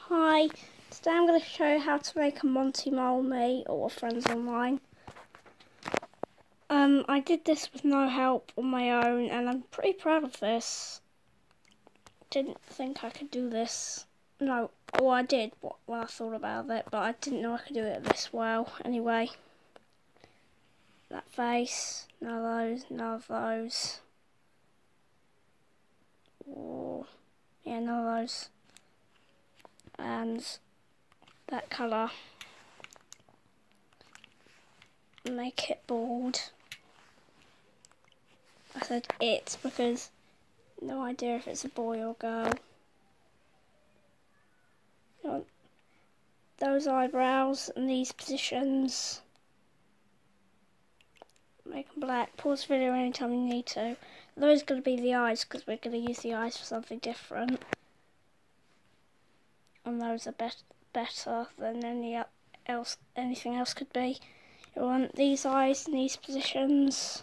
Hi, today I'm going to show you how to make a Monty Mole Mii or friends online. I did this with no help on my own and I'm pretty proud of this. Didn't think I could do this. No, well I did when I thought about it, but I didn't know I could do it this well. Anyway, that face, none of those. Oh, yeah, none of those. And that colour. Make it bald. I said it because no idea if it's a boy or girl. You want those eyebrows and these positions. Make them black. Pause the video anytime you need to. Those are going to be the eyes because we're going to use the eyes for something different. And those are better than anything else could be. You want these eyes in these positions.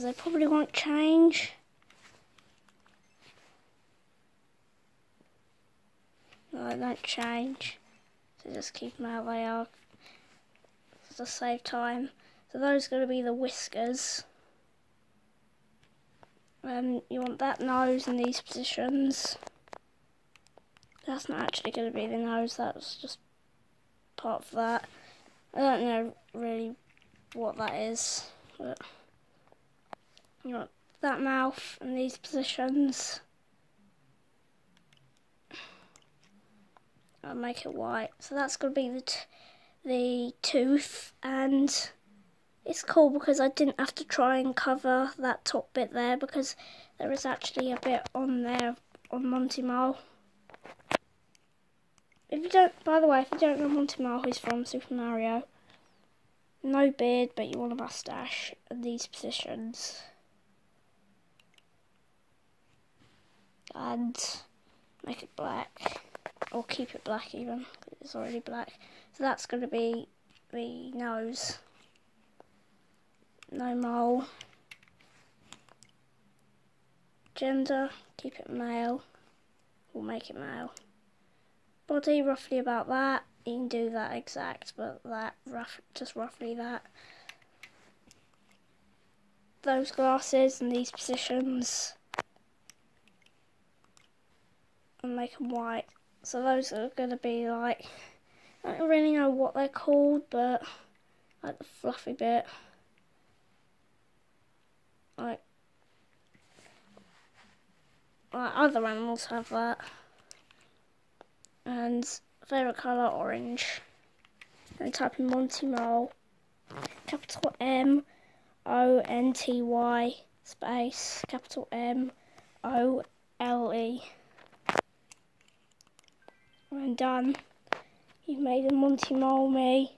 They probably won't change. No, they don't change. So just keep them how they are to save time. So those are going to be the whiskers. You want that nose in these positions. That's not actually going to be the nose, that's just part of that. I don't know really what that is, but you want that mouth in these positions. I'll make it white. So that's going to be the tooth, and it's cool because I didn't have to try and cover that top bit there because there is actually a bit on there on Monty Mole. If you don't, by the way, if you don't know Monty Mole, he's from Super Mario. No beard, but you want a mustache in these positions. And make it black, or keep it black even, because it's already black. So that's going to be the nose. No mole. Gender, keep it male. We'll make it male. Body, roughly about that. You can do that exact, but that just roughly that. Those glasses in these positions. And make them white. So those are going to be like, I don't really know what they're called, but like the fluffy bit. Like other animals have that. And favourite colour, orange. And type in Monty Mole, capital M-O-N-T-Y, space, capital M-O-L-E. When done, you've made a Monty Mole Mii.